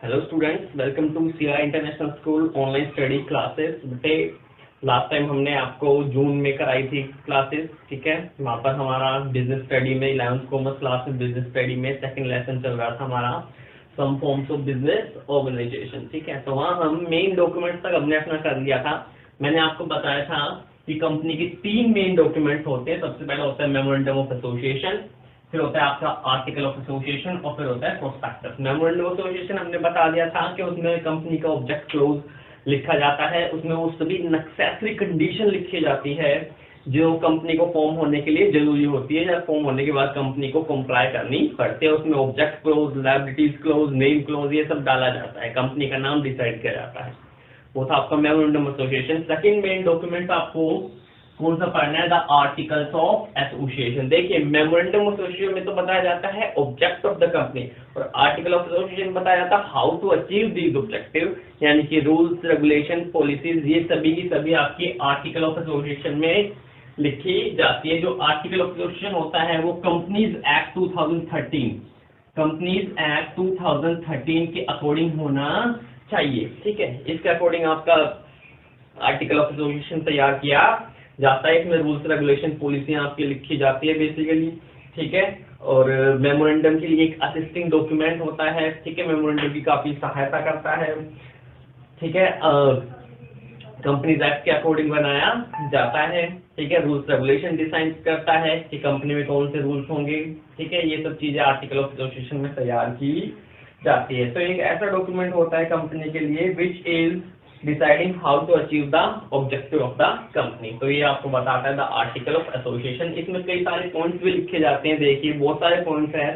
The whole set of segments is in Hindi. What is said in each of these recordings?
Hello students, welcome to CI international school online study classes. बेटे लास्ट टाइम हमने आपको जून में कराई थी क्लासेस, ठीक है। वहाँ पर हमारा बिजनेस स्टडी में 11th कॉमर्स क्लास में बिजनेस स्टडी में सेकंड लेसन चल रहा था हमारा some forms of business organization, ठीक है। तो वहाँ हम मेन डॉक्यूमेंट तक हमने अपना कर लिया था। मैंने आपको बताया था कि कंपनी के 3 मेन डॉक्यूमेंट्स होते हैं। सबसे पहले होता है मेमोरेंडम ऑफ एसोसिएशन, फिर होता है आपका आर्टिकल ऑफ एसोसिएशन और फिर होता है प्रोस्पेक्टस। मेमोरेंडम ऑफ एसोसिएशन हमने बता दिया था कि उसमें कंपनी का ऑब्जेक्ट क्लोज लिखा जाता है, उसमें वो सभी नेसेसरी कंडीशन लिखी जाती है जो कंपनी को फॉर्म होने के लिए जरूरी होती है, या फॉर्म होने के बाद कंपनी को कंप्लाई करनी पड़ती है। उसमें object close, liabilities close, name close, ये सब डाला जाता है, कंपनी का नाम डिसाइड किया जाता है। वो था आपका memorandum association. Second main document आपको कौन सा पढ़ना है? The articles of association. देखिए, मेमोरेंडम ऑफ एसोसिएशन में तो बताया जाता है ऑब्जेक्ट ऑफ द कंपनी, और आर्टिकल ऑफ एसोसिएशन बताया जाता है how to achieve these objective, यानी कि रूल्स, रेगुलेशन, पॉलिसीज, ये सभी की सभी आपकी आर्टिकल ऑफ एसोसिएशन में लिखी जाती है। जो आर्टिकल ऑफ एसोसिएशन होता है वो कंपनीज एक्ट 2013, कंपनीज एक्ट 2013 के अकॉर्डिंग होना चाहिए, ठीक है। इसके अकॉर्डिंग आपका आर्टिकल ऑफ एसोसिएशन तैयार किया जाता है। इसमें रूल्स, रेगुलेशन, पॉलिसियां आपकी लिखी जाती है बेसिकली, ठीक है। और मेमोरेंडम के लिए एक असिस्टिंग डॉक्यूमेंट होता है, ठीक है। मेमोरेंडम की काफी सहायता करता है, ठीक है। कंपनीज एक्ट के अकॉर्डिंग बनाया जाता है, ठीक है। रूल्स, रेगुलेशन डिसाइड करता है कि कंपनी में कौन से रूल्स होंगे, ठीक है। ये सब चीजें आर्टिकल ऑफ एसोसिएशन में तैयार की जाती है। तो एक ऐसा डॉक्यूमेंट होता है कंपनी के लिए which is deciding how to achieve the objective of the company. तो ये आपको बताता है द आर्टिकल ऑफ एसोसिएशन। इसमें कई सारे पॉइंट्स भी लिखे जाते हैं, देखिए बहुत सारे पॉइंट्स हैं,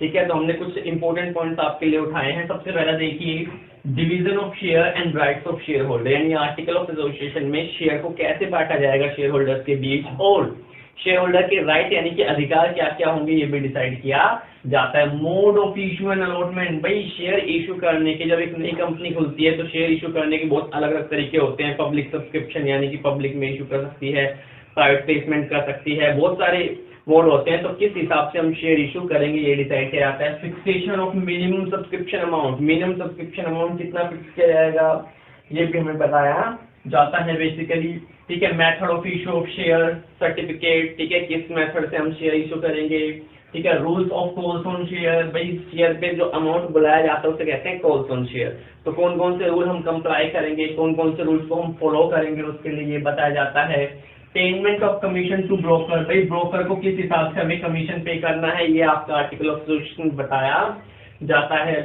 ठीक है। तो हमने कुछ इंपॉर्टेंट पॉइंट्स आपके लिए उठाए हैं। सबसे पहला देखिए, division of share and rights of share holder, यानी आर्टिकल ऑफ एसोसिएशन में शेयर को कैसे बांटा जाएगा शेयर होल्डर्स के बीच, और शेयर होल्डर के राइट यानी कि अधिकार क्या क्या होंगे ये भी डिसाइड किया जाता है। Mode of issue and allotment, भाई शेयर इशू करने के, जब एक नई कंपनी खुलती है तो शेयर इशू करने के बहुत अलग अलग तरीके होते हैं। पब्लिक सब्सक्रिप्शन यानी कि पब्लिक में इशू कर सकती है, प्राइवेट प्लेसमेंट कर सकती है, बहुत सारे मोड होते हैं। तो किस हिसाब से हम शेयर इशू करेंगे ये डिसाइड किया जाता है। Fixation of minimum subscription amount, minimum subscription amount कितना फिक्स किया जाएगा ये भी हमें बताया जाता है बेसिकली, ठीक है। Method of issue of share certificate, ठीक है, किस मेथड से हम शेयर इशू करेंगे, ठीक है। Rules of calls on share, भाई शेयर पे जो अमाउंट बुलाया जाता है उसे कहते हैं कॉल्स ऑन शेयर। तो कौन कौन से रूल हम कंप्लाई करेंगे, कौन कौन से रूल्स को हम फॉलो करेंगे, उसके लिए ये बताया जाता है। Payment of commission to broker, भाई ब्रोकर को किस हिसाब से हमें कमीशन पे करना है, ये आपका आर्टिकल ऑफ एसोसिएशन बताया जाता है,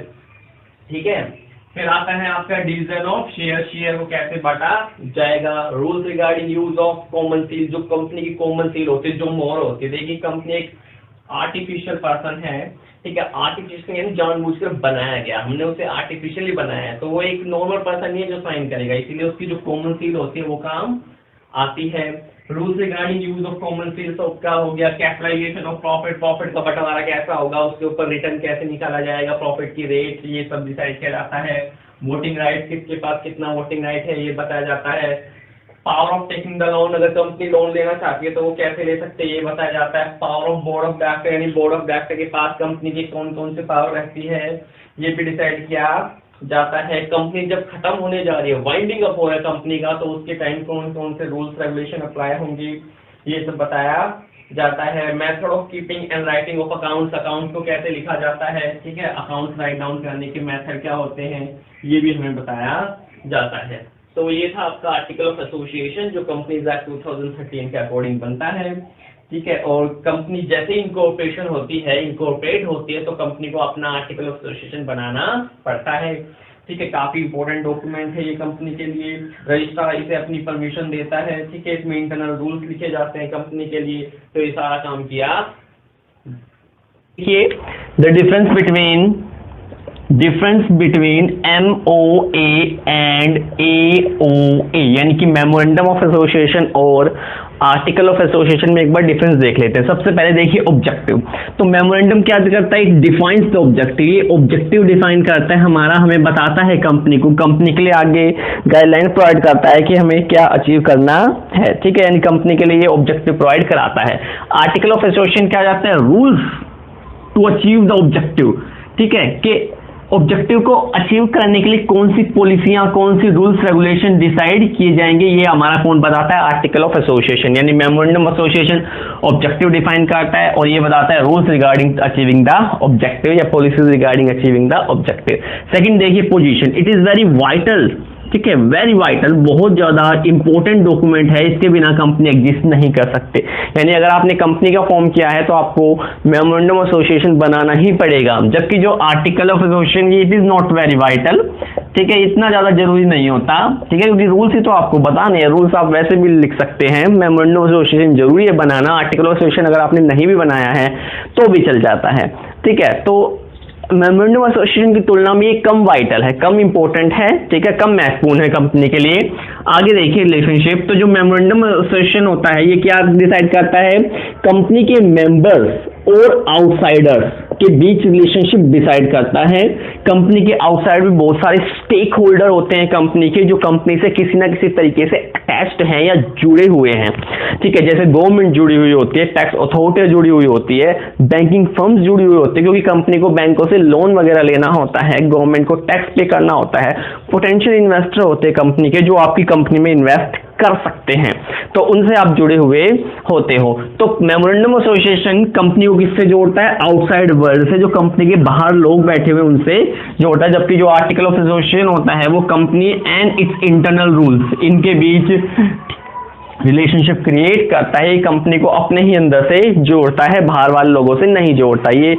ठीक है। फिर आता है आपका डिवीजन ऑफ शेयर, शेयर को कैसे बांटा जाएगा। Rules regarding use of common seal, जो कंपनी की कॉमन सील होती है, जो मोहर होती है। देखिए, कंपनी एक आर्टिफिशियल पर्सन है, ठीक है। आर्टिफिशियल यानी जानबूझकर बनाया गया, हमने उसे आर्टिफिशियली बनाया है, तो वो एक नॉर्मल पर्सन नहीं है जो साइन करेगा, इसीलिए उसकी जो कॉमन सील होती है वो काम आती है। Rules regarding use of common seal, तो क्या हो गया, कैपिटलाइजेशन ऑफ प्रॉफिट, प्रॉफिट का बंटवारा कैसा होगा, उसके ऊपर रिटर्न कैसे निकाला जाएगा, प्रॉफिट की रेट, ये सब डिसाइड किया जाता है। वोटिंग राइट, किसके पास कितना वोटिंग राइट है ये बताया जाता है। Power of taking the loan, अगर कंपनी लोन लेना चाहती है तो वो कैसे ले सकते हैं ये बताया जाता है। Power of board of director, यानी बोर्ड ऑफ डायरेक्टर के पास कंपनी की कौन कौन से पावर रहती है ये भी डिसाइड किया जाता है। कंपनी जब खत्म होने जा रही है, वाइंडिंग अप हो रहा है कंपनी का, तो उसके टाइम कौन कौन से रूल्स रेगुलेशन अप्लाई होंगे ये सब बताया जाता है। Method of keeping and writing of accounts, account को कैसे लिखा जाता है, ठीक है। अकाउंट्स राइट डाउन करने के मेथड क्या होते हैं ये भी हमें बताया जाता है। तो ये था आपका आर्टिकल ऑफ एसोसिएशन जो कंपनीज एक्ट 2013 के अकॉर्डिंग बनता है, ठीक है। और कंपनी जैसे इनकॉर्पोरेशन होती है, इनकॉर्पोरेट होती है, तो कंपनी को अपना आर्टिकल ऑफ एसोसिएशन बनाना पड़ता है, ठीक है। काफी इंपॉर्टेंट डॉक्यूमेंट है ये कंपनी के लिए। रजिस्ट्रार इसे अपनी परमिशन देता है, ठीक है। इसमें इंटरनल रूल्स लिखे जाते हैं कंपनी के लिए, तो ये सारा काम किया। देखिए, the difference between MOA and AOA, यानी कि मेमोरेंडम ऑफ एसोसिएशन और आर्टिकल ऑफ एसोसिएशन में एक बार डिफरेंस देख लेते हैं। सबसे पहले देखिए ऑब्जेक्टिव। तो मेमोरेंडम क्या करता है, इट डिफाइंस द ऑब्जेक्टिव, ये ऑब्जेक्टिव डिफाइन करता है हमारा, हमें बताता है कंपनी को, कंपनी के लिए आगे गाइडलाइन प्रोवाइड करता है कि हमें क्या अचीव करना है, ठीक है। यानी कंपनी के लिए ये ऑब्जेक्टिव प्रोवाइड कराता है। आर्टिकल ऑफ एसोसिएशन क्या जाता है, rules to achieve the objective, ठीक है, कि ऑब्जेक्टिव को अचीव करने के लिए कौन सी पॉलिसियां, कौन सी रूल्स रेगुलेशन डिसाइड किए जाएंगे, ये हमारा कौन बताता है, आर्टिकल ऑफ एसोसिएशन, यानी मेमोरेंडम एसोसिएशन ऑब्जेक्टिव डिफाइन करता है और ये बताता है rules regarding achieving the objective या policies regarding achieving the objective. Second देखिए position, it is very vital, ठीक है, वेरी वाइटल, बहुत ज्यादा इंपॉर्टेंट डॉक्यूमेंट है, इसके बिना कंपनी एग्जिस्ट नहीं कर सकते। यानी अगर आपने कंपनी का फॉर्म किया है तो आपको मेमोरेंडम एसोसिएशन बनाना ही पड़ेगा, जबकि जो article of association it is not very vital, ठीक है, इतना ज्यादा जरूरी नहीं होता, ठीक है, क्योंकि रूल्स ही तो आपको बताने हैं, रूल्स आप वैसे भी लिख सकते हैं। मेमोरेंडम ऑफ एसोसिएशन जरूरी है बनाना, आर्टिकल ऑफ एसोसिएशन अगर आपने नहीं भी बनाया है तो भी चल जाता है, ठीक है। तो मेमोरेंडम एसोसिएशन की तुलना में ये कम वाइटल है, कम इंपॉर्टेंट है, ठीक है, कम महत्वपूर्ण है कंपनी के लिए। आगे देखिए रिलेशनशिप, तो जो मेमोरेंडम एसोसिएशन होता है ये क्या डिसाइड करता है, कंपनी के मेंबर्स और आउटसाइडर्स के बीच रिलेशनशिप डिसाइड करता है। कंपनी के आउटसाइड भी बहुत सारे स्टेक होल्डर होते हैं कंपनी के, जो कंपनी से किसी ना किसी तरीके से अटैच्ड हैं या जुड़े हुए हैं, ठीक है, जैसे गवर्नमेंट जुड़ी हुई होती है, टैक्स अथॉरिटी जुड़ी हुई होती है, बैंकिंग फर्म्स जुड़ी हुई होती है, क्योंकि कंपनी को बैंकों से लोन वगैरह लेना होता है, गवर्नमेंट को टैक्स पे करना होता है, पोटेंशियल इन्वेस्टर होते हैं कंपनी के जो आपकी कंपनी में इन्वेस्ट कर सकते हैं, तो उनसे आप जुड़े हुए होते हो। तो मेमोरेंडम एसोसिएशन कंपनी को किससे जोड़ता है, आउटसाइड वर्ल्ड से, जो कंपनी के बाहर लोग बैठे हुए उनसे जोड़ता है, जबकि जो आर्टिकल ऑफ एसोसिएशन होता है वो company and it's internal rules, इनके बीच रिलेशनशिप क्रिएट करता है, कंपनी को अपने ही अंदर से जोड़ता है, बाहर वाले लोगों से नहीं जोड़ता। ये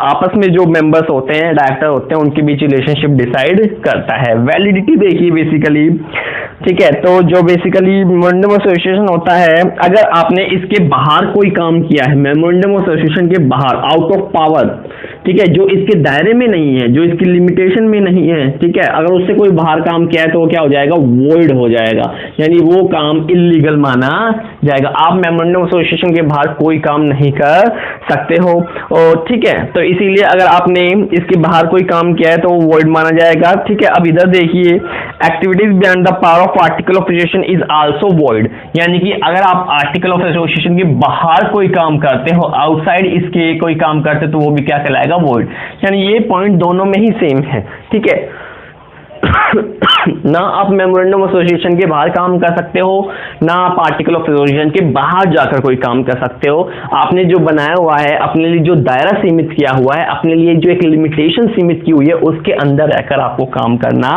आपस में जो मेंबर्स होते हैं, डायरेक्टर होते हैं, उनके बीच रिलेशनशिप डिसाइड करता है। वैलिडिटी देखिए बेसिकली, ठीक है, तो जो बेसिकली मेमोरेंडम एसोसिएशन होता है, अगर आपने इसके बाहर कोई काम किया है, मेमोरेंडम एसोसिएशन के बाहर, आउट ऑफ पावर, ठीक है, जो इसके दायरे में नहीं है, जो इसकी लिमिटेशन में नहीं है, ठीक है, अगर उससे कोई बाहर काम किया है तो वो क्या हो जाएगा, वॉइड हो जाएगा, यानी वो काम इल्लीगल माना जाएगा। आप मेमोरेंडम एसोसिएशन के बाहर कोई काम नहीं कर सकते हो, और ठीक है, तो इसीलिए अगर आपने इसके बाहर कोई काम किया है तो वो वॉइड माना जाएगा, ठीक है। अब इधर देखिए, activities beyond the power of article of association is also void, यानी कि अगर आप आर्टिकल ऑफ एसोसिएशन के बाहर कोई काम करते हो, आउटसाइड इसके कोई काम करते तो वो भी क्या कहलाएगा, वॉइड। यानी ये पॉइंट दोनों में ही सेम है, ठीक है। ना आप मेमोरेंडम एसोसिएशन के बाहर काम कर सकते हो, ना आप आर्टिकल ऑफ एसोसिएशन के बाहर जाकर कोई काम कर सकते हो। आपने जो बनाया हुआ है, अपने लिए जो दायरा सीमित किया हुआ है, अपने लिए जो एक लिमिटेशन सीमित की हुई है, उसके अंदर रहकर आपको काम करना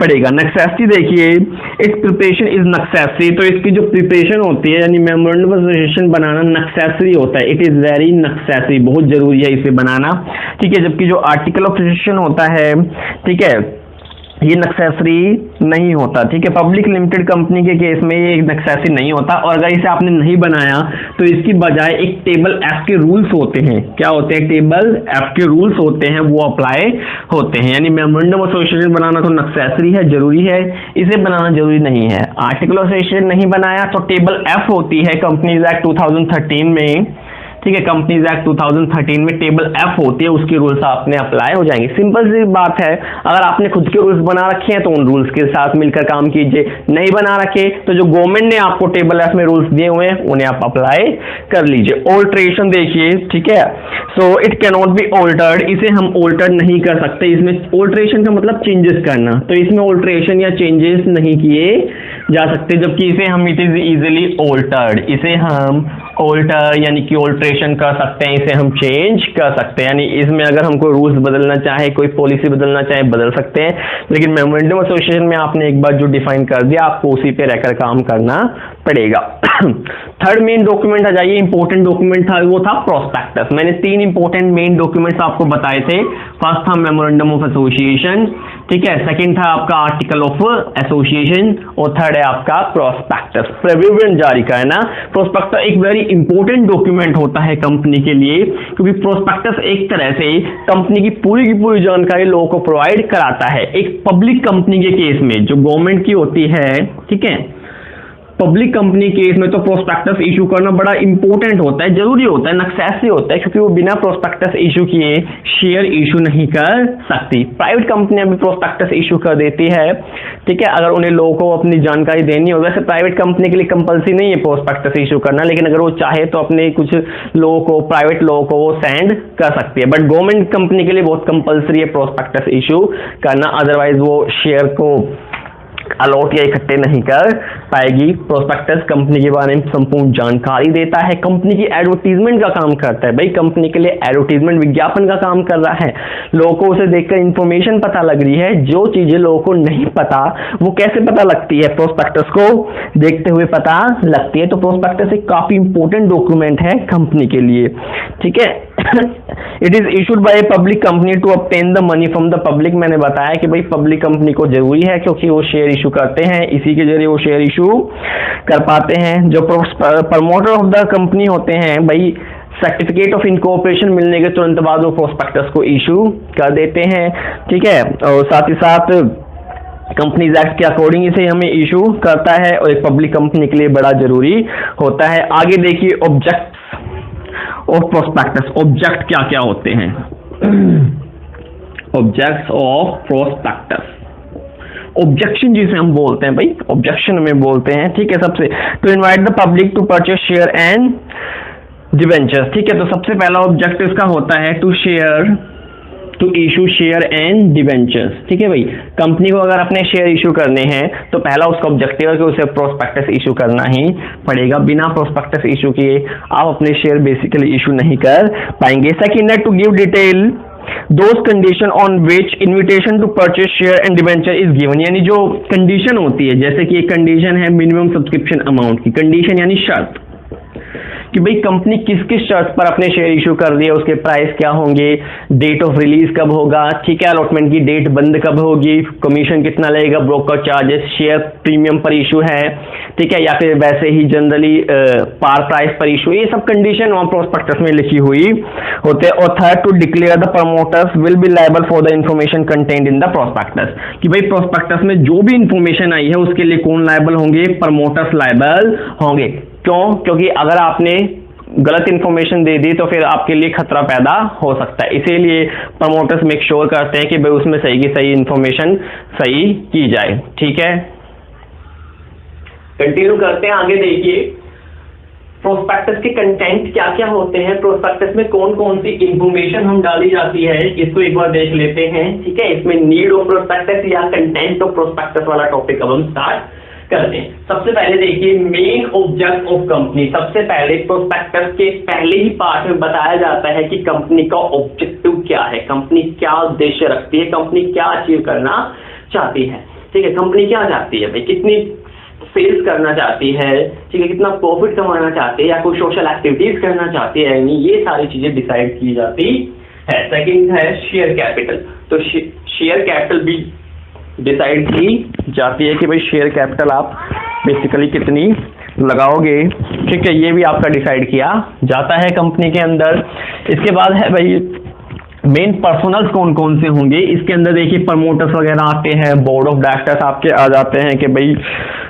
पड़ेगा। नेसेसिटी देखिए, इट्स प्रिपरेशन इज नेसेसरी, तो इसकी जो प्रिपरेशन होती है, यानी मेमोरेंडम एसोसिएशन बनाना नेसेसरी होता है, इट इज वेरी नेसेसरी, बहुत जरूरी है इसे बनाना, ठीक है। जबकि जो आर्टिकल ऑफ एसोसिएशन होता है, ठीक है, ये नेसेसरी नहीं होता, ठीक है। पब्लिक लिमिटेड कंपनी के केस में ये नेसेसरी नहीं होता, और अगर इसे आपने नहीं बनाया तो इसकी बजाय एक टेबल एफ के रूल्स होते हैं, क्या होते हैं, टेबल एफ के रूल्स होते हैं, वो अप्लाई होते हैं। यानी मेमोरेंडम एसोसिएशन बनाना तो नेसेसरी है, जरूरी है, इसे बनाना जरूरी नहीं है। आर्टिकल ऑफ एसोसिएशन नहीं बनाया तो टेबल एफ होती है कंपनीज एक्ट 2013 में, ठीक है, कंपनीज एक्ट 2013 में टेबल एफ होती है, उसके रूल्स आपने अप्लाई हो जाएंगे। सिंपल सी बात है, अगर आपने खुद के रूल्स बना रखे हैं तो उन रूल्स के साथ मिलकर काम कीजिए, नहीं बना रखे तो जो गवर्नमेंट ने आपको टेबल एफ में रूल्स दिए हुए हैं उन्हें आप अप्लाई कर लीजिए। ऑल्ट्रेशन देखिए, ठीक है, so it can not be altered, इसे हम ऑल्टर नहीं कर सकते। इसमें ऑल्ट्रेशन का मतलब चेंजेस करना, तो इसमें ऑल्ट्रेशन या चेंजेस नहीं किए जा सकते, जबकि इसे हम इट इज इजिली ऑल्टर्ड, इसे हम ऑल्टर यानी कि ऑल्ट्रेशन कर सकते हैं, इसे हम चेंज कर सकते हैं। यानी इसमें अगर हम कोई रूल्स बदलना चाहे, कोई पॉलिसी बदलना चाहे, बदल सकते हैं, लेकिन मेमोरेंडम एसोसिएशन में आपने एक बार जो डिफाइन कर दिया, आपको उसी पे रहकर काम करना पड़ेगा। थर्ड मेन डॉक्यूमेंट आ जाइए, इंपॉर्टेंट डॉक्यूमेंट था, वो था प्रोस्पेक्टस। मैंने 3 इंपॉर्टेंट मेन डॉक्यूमेंट्स आपको बताए थे। फर्स्ट था मेमोरेंडम ऑफ एसोसिएशन, ठीक है, सेकंड था आपका आर्टिकल ऑफ एसोसिएशन, और थर्ड है आपका प्रोस्पेक्टस, प्रविवरण जारी करना। प्रोस्पेक्टस एक वेरी इंपॉर्टेंट डॉक्यूमेंट होता है कंपनी के लिए, क्योंकि प्रोस्पेक्टस एक तरह से कंपनी की पूरी जानकारी लोगों को प्रोवाइड कराता है। एक पब्लिक कंपनी के केस में जो गवर्नमेंट की होती है, ठीक है, पब्लिक कंपनी केस में तो प्रोस्पेक्टस इशू करना बड़ा इंपॉर्टेंट होता है, जरूरी होता है, नेसेसरी होता है, क्योंकि वो बिना प्रोस्पेक्टस इशू किए शेयर इशू नहीं कर सकती। प्राइवेट कंपनियां भी प्रोस्पेक्टस इशू कर देती है, ठीक है, अगर उन्हें लोगों को अपनी जानकारी देनी हो। वैसे प्राइवेट कंपनी के लिए कंपल्सरी नहीं है प्रोस्पेक्टस इशू करना, लेकिन अगर वो चाहे तो अपने कुछ लोगों को, प्राइवेट लोगों को वो सेंड कर सकती है। बट गवर्नमेंट कंपनी के लिए बहुत कंपल्सरी है प्रोस्पेक्टस इशू करना, अदरवाइज वो शेयर को अलॉट या इकट्ठे नहीं कर पाएगी। प्रोस्पेक्टस कंपनी के बारे में संपूर्ण जानकारी देता है, कंपनी की एडवर्टीजमेंट का काम करता है। भाई कंपनी के लिए एडवर्टीजमेंट, विज्ञापन का काम कर रहा है। लोगों को उसे देखकर इंफॉर्मेशन पता लग रही है, जो चीजें लोगों को नहीं पता वो कैसे पता लगती है, प्रोस्पेक्टस को देखते हुए पता लगती है। तो प्रोस्पेक्टस एक काफी इंपॉर्टेंट डॉक्यूमेंट है कंपनी के लिए, ठीक है। It is issued by public company to obtain the money from the public. मैंने बताया कि भाई पब्लिक कंपनी को जरूरी है, क्योंकि वो शेयर इशू करते हैं, इसी के जरिए वो शेयर इशू कर पाते हैं। जो प्रमोटर ऑफ द कंपनी होते हैं, भाई सर्टिफिकेट ऑफ इनकॉर्पोरेशन मिलने के तुरंत बाद वो प्रोस्पेक्टस को इशू कर देते हैं, ठीक है। और साथ ही साथ कंपनीज एक्ट के अकॉर्डिंग इसे हमें इशू करता है, और एक पब्लिक कंपनी के लिए बड़ा जरूरी होता है। आगे देखिए ऑब्जेक्ट ऑफ प्रोस्पेक्टस। ऑब्जेक्ट क्या क्या होते हैं? ऑब्जेक्ट्स ऑफ प्रोस्पेक्टस, ऑब्जेक्शन जिसे हम बोलते हैं, भाई ऑब्जेक्शन में बोलते हैं, ठीक है। सबसे to invite the public to purchase share and debentures, ठीक है। तो सबसे पहला ऑब्जेक्ट इसका होता है to issue share and debentures, ठीक है भाई। कंपनी को अगर अपने शेयर इशू करने हैं तो पहला उसका ऑब्जेक्टिव है कि उसे प्रोस्पेक्टस इशू करना ही पड़ेगा। बिना प्रोस्पेक्टस इशू किए आप अपने शेयर बेसिकली इशू नहीं कर पाएंगे। सेकंड है to give detail those condition on which invitation to purchase share and debenture is given, यानी जो कंडीशन होती है, जैसे कि एक कंडीशन है मिनिमम सब्सक्रिप्शन अमाउंट की। कंडीशन यानी शर्त कि भाई कंपनी किस किस शर्त पर अपने शेयर इशू कर रही है, उसके प्राइस क्या होंगे, डेट ऑफ रिलीज कब होगा, ठीक है, अलॉटमेंट की डेट बंद कब होगी, कमीशन कितना लगेगा, ब्रोकर चार्जेस, शेयर प्रीमियम पर इशू है, ठीक है, या फिर वैसे ही जनरली पार प्राइस पर इशू, ये सब कंडीशन वहां प्रोस्पेक्टस में लिखी हुई होते हैं। और third to declare the promoters will be liable for the information content in the prospectus, कि भाई प्रोस्पेक्टस में जो भी इंफॉर्मेशन आई है उसके लिए कौन लायबल होंगे? प्रमोटर्स लायबल होंगे। क्यों? क्योंकि अगर आपने गलत इंफॉर्मेशन दे दी तो फिर आपके लिए खतरा पैदा हो सकता है, इसीलिए प्रमोटर्स मेक श्योर करते हैं कि भाई उसमें सही की सही इंफॉर्मेशन सही की जाए, ठीक है। कंटिन्यू करते हैं, आगे देखिए प्रोस्पेक्टस के कंटेंट क्या क्या होते हैं, प्रोस्पेक्टस में कौन कौन सी इंफॉर्मेशन हम डाली जाती है, इसको एक बार देख लेते हैं, ठीक है। इसमें नीड ऑफ प्रोस्पेक्टस या कंटेंट ऑफ प्रोस्पेक्टस वाला टॉपिक अब हम स्टार्ट करते हैं। सबसे पहले देखिए मेन ऑब्जेक्ट ऑफ कंपनी। सबसे पहले प्रोस्पेक्टस के पहले ही पार्ट में बताया जाता है कि कंपनी का ऑब्जेक्टिव क्या है, कंपनी क्या उद्देश्य रखती है, कंपनी क्या अचीव करना चाहती है, ठीक है। कंपनी क्या चाहती है भाई, कितनी सेल्स करना चाहती है, ठीक है, कितना प्रॉफिट कमाना चाहती है, या कोई सोशल एक्टिविटीज करना चाहती है, यानी ये सारी चीजें डिसाइड की जाती है। सेकंड है शेयर कैपिटल। तो शेयर कैपिटल भी डिसाइड की जाती है कि भाई शेयर कैपिटल आप बेसिकली कितनी लगाओगे, ठीक है, ये भी आपका डिसाइड किया जाता है कंपनी के अंदर। इसके बाद है भाई मेन पर्सनल्स कौन कौन से होंगे, इसके अंदर देखिए प्रमोटर्स वगैरह आते हैं, बोर्ड ऑफ डायरेक्टर्स आपके आ जाते हैं कि भाई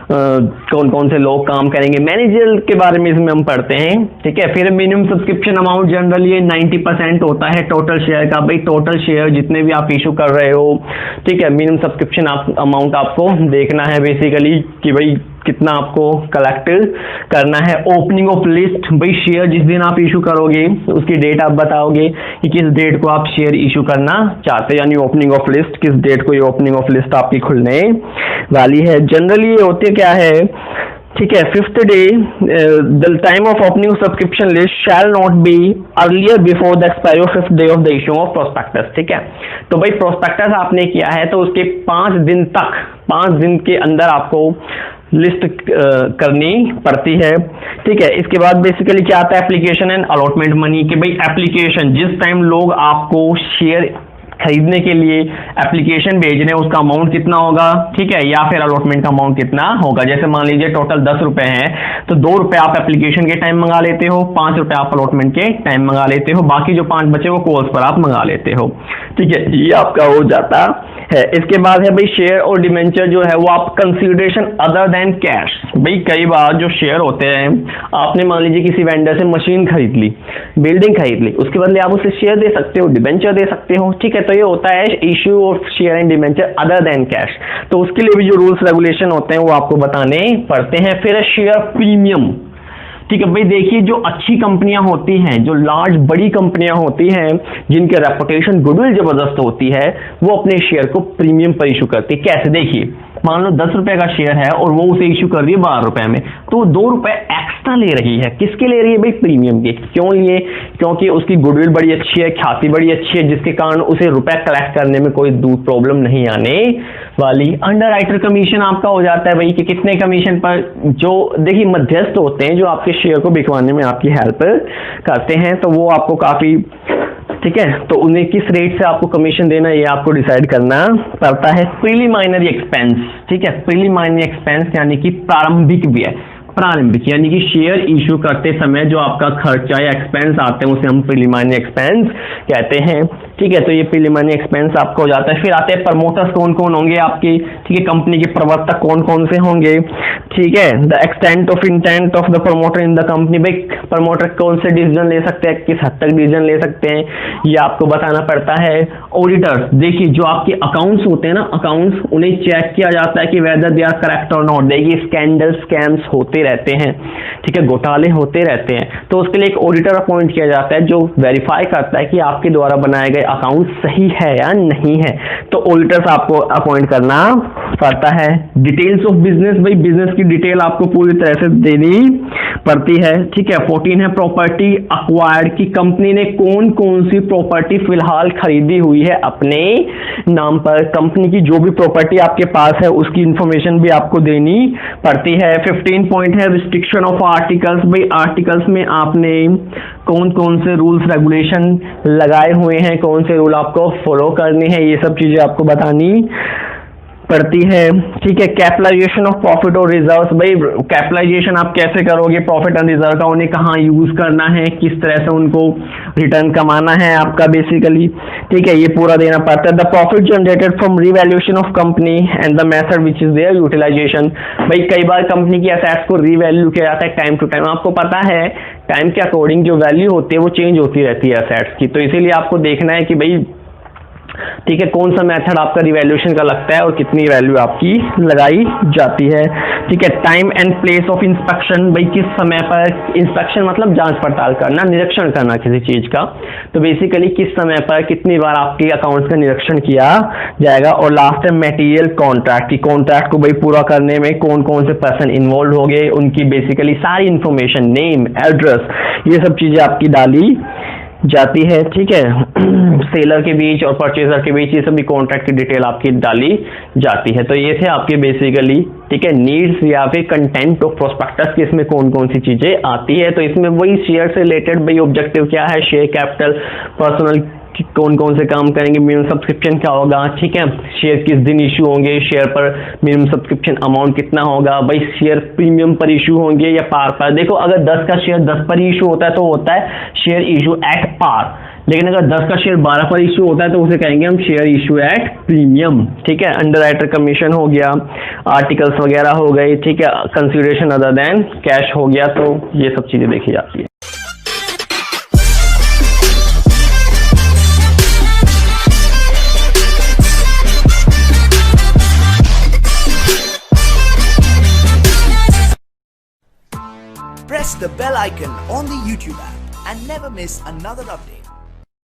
कौन कौन से लोग काम करेंगे, मैनेजर के बारे में इसमें हम पढ़ते हैं, ठीक है। फिर मिनिमम सब्सक्रिप्शन अमाउंट जनरली 90% होता है टोटल शेयर का। भाई टोटल शेयर जितने भी आप इशू कर रहे हो, ठीक है, मिनिमम सब्सक्रिप्शन अमाउंट आपको देखना है बेसिकली कि भाई कितना आपको कलेक्ट करना है। ओपनिंग ऑफ लिस्ट, भाई शेयर जिस दिन आप इशू करोगे उसकी डेट आप बताओगे कि किस डेट को आप शेयर इशू करना चाहते हैं, यानी ओपनिंग ऑफ लिस्ट, किस डेट को ये ओपनिंग ऑफ लिस्ट आपकी खुलने वाली है। जनरली ये होते क्या है, ठीक है, fifth day the time of opening subscription list shall not be earlier before the expiry of fifth day of the issue of prospectus, ठीक है। तो भाई प्रोस्पेक्टस आपने किया है तो उसके 5 दिन तक, 5 दिन के अंदर आपको लिस्ट करनी पड़ती है, ठीक है। इसके बाद बेसिकली क्या आता है, एप्लीकेशन एंड अलॉटमेंट मनी, कि भाई एप्लीकेशन जिस टाइम लोग आपको शेयर खरीदने के लिए एप्लीकेशन भेज रहे हैं उसका अमाउंट कितना होगा, ठीक है, या फिर अलॉटमेंट का अमाउंट कितना होगा। जैसे मान लीजिए टोटल 10 रुपए हैं तो 2 रुपए आप एप्लीकेशन के टाइम मंगा लेते हो, 5 रुपए आप अलॉटमेंट के टाइम मंगा लेते हो, बाकी जो 5 बचे वो कॉल्स पर आप मंगा लेते हो, ठीक है, ये आपका हो जाता है। इसके बाद है भाई शेयर और डिबेंचर जो है वो आप कंसीडरेशन अदर देन कैश। भाई कई बार जो शेयर होते हैं, आपने मान लीजिए किसी वेंडर से मशीन खरीद ली, बिल्डिंग खरीद ली, उसके बदले आप उसे शेयर दे सकते हो, डिबेंचर दे सकते हो, ठीक है। तो ये होता है issue of share and debenture other than cash. तो उसके लिए भी जो रूल्स रेगुलेशन होते हैं वो आपको बताने पड़ते हैं। फिर है शेयर प्रीमियम, ठीक है भाई। देखिए जो अच्छी कंपनियां होती हैं, जो लार्ज बड़ी कंपनियां होती हैं, जिनके रेपुटेशन गुडविल जबरदस्त होती है, वो अपने शेयर को प्रीमियम पर इशू करती है। कैसे, देखिए मान लो 10 रुपए का शेयर है और वो उसे इशू कर रही है 12 रुपए में, तो 2 रुपए एक्स्ट्रा ले रही है। किसके ले रही है भाई? प्रीमियम के। क्यों लिए? क्योंकि उसकी गुडविल बड़ी अच्छी है, ख्याति बड़ी अच्छी है, जिसके कारण उसे रुपए कलेक्ट करने में कोई दूर प्रॉब्लम नहीं आने वाली। अंडरराइटर कमीशन आपका हो जाता है भाई कि कितने कमीशन पर, जो देखिए मध्यस्थ होते हैं जो आपके शेयर को बिकवाने में आपकी हेल्प करते हैं, तो वो आपको काफी, ठीक है, तो उन्हें किस रेट से आपको कमीशन देना ये आपको डिसाइड करना पड़ता है। प्रीलिमिनरी एक्सपेंस, ठीक है, प्रीलिमिनरी एक्सपेंस यानी कि प्रारंभिक व्यय, प्रारंभिक यानी कि शेयर इशू करते समय जो आपका खर्चा या एक्सपेंस आते हैं उसे हम प्रीलिमिनरी एक्सपेंस कहते हैं, ठीक है। तो ये प्रीलिमिनरी एक्सपेंस आपका हो जाता है। फिर आते हैं प्रमोटर्स, कौन कौन होंगे आपकी, ठीक है, कंपनी के प्रवर्तक कौन कौन से होंगे, ठीक है। The extent of intent of the promoter in the company, भाई प्रमोटर कौन से डिसीजन ले सकते हैं, किस हद तक डिसीजन ले सकते हैं, ये आपको बताना पड़ता है। ऑडिटर्स, देखिए जो आपके अकाउंट्स होते हैं ना, अकाउंट्स, उन्हें चेक किया जाता है कि वेदर दे आर करेक्ट और नॉट। देखिए स्कैंडल स्कैम्स होते रहते हैं, ठीक है, घोटाले होते रहते हैं, तो उसके लिए एक ऑडिटर अपॉइंट किया जाता है जो वेरीफाई करता है कि आपके द्वारा बनाए गए अकाउंट सही है या नहीं है। तो ऑडिटर्स आपको अपॉइंट करना पड़ता है। डिटेल्स ऑफ बिजनेस, भाई बिजनेस की डिटेल आपको पूरी तरह से देनी पड़ती है, ठीक है। 14 है प्रॉपर्टी अक्वायर्ड, की कंपनी ने कौन कौन सी प्रॉपर्टी फिलहाल खरीदी हुई है अपने नाम पर। कंपनी की जो भी प्रॉपर्टी आपके पास है उसकी इंफॉर्मेशन भी आपको देनी पड़ती है। 15 पॉइंट है रिस्ट्रिक्शन ऑफ आर्टिकल्स, भाई आर्टिकल्स में आपने कौन कौन से रूल्स रेगुलेशन लगाए हुए हैं, कौन से रूल आपको फॉलो करने हैं, ये सब चीजें आपको बतानी पड़ती है, ठीक है। कैपिटलाइजेशन ऑफ प्रॉफिट और रिजर्व्स, भाई कैपिटलाइजेशन आप कैसे करोगे प्रॉफिट एंड रिजर्व का, उन्हें कहाँ यूज करना है, किस तरह से उनको रिटर्न कमाना है आपका बेसिकली, ठीक है, ये पूरा देना पड़ता है। The profit generated from revaluation of company and the method which is their utilization, भाई कई बार कंपनी की एसेट्स को रिवैल्यू किया जाता है टाइम टू टाइम। आपको पता है टाइम के अकॉर्डिंग जो वैल्यू होती है वो चेंज होती रहती है एसेट्स की, तो इसीलिए आपको देखना है कि भाई, ठीक है, कौन सा मेथड आपका रिवैल्यूएशन का लगता है और कितनी वैल्यू आपकी लगाई जाती है, ठीक है। Time and place of inspection, भाई किस समय पर इंस्पेक्शन मतलब जांच पड़ताल करना, निरीक्षण करना किसी चीज का, तो बेसिकली किस समय पर कितनी बार आपके अकाउंट्स का निरीक्षण किया जाएगा। और लास्ट है मटेरियल कॉन्ट्रैक्ट, की कॉन्ट्रैक्ट को भाई पूरा करने में कौन कौन से पर्सन इन्वॉल्व हो गए, उनकी बेसिकली सारी इंफॉर्मेशन, नेम, एड्रेस, ये सब चीजें आपकी डाली जाती है, ठीक है। सेलर के बीच और परचेजर के बीच ये सभी कॉन्ट्रैक्ट की डिटेल आपकी डाली जाती है। तो ये थे आपके बेसिकली, ठीक है, नीड्स या फिर कंटेंट ऑफ प्रोस्पेक्टस की इसमें कौन कौन सी चीजें आती है। तो इसमें वही शेयर से रिलेटेड भाई ऑब्जेक्टिव क्या है, शेयर कैपिटल, पर्सनल कौन कौन से काम करेंगे, मिनिमम सब्सक्रिप्शन क्या होगा, ठीक है, शेयर किस दिन इशू होंगे, शेयर पर मिनिमम सब्सक्रिप्शन अमाउंट कितना होगा, भाई शेयर प्रीमियम पर इशू होंगे या पार पर। देखो अगर 10 का शेयर 10 पर इशू होता है तो होता है शेयर इशू एट पार, लेकिन अगर 10 का शेयर 12 पर इशू होता है तो उसे कहेंगे हम शेयर इशू एट प्रीमियम, ठीक है। अंडरराइटर कमीशन हो गया, आर्टिकल्स वगैरह हो गए, ठीक है, कंसीडरेशन अदर देन कैश हो गया, तो ये सब चीजें देखी जाती है। Press the bell icon on the YouTube app and never miss another update.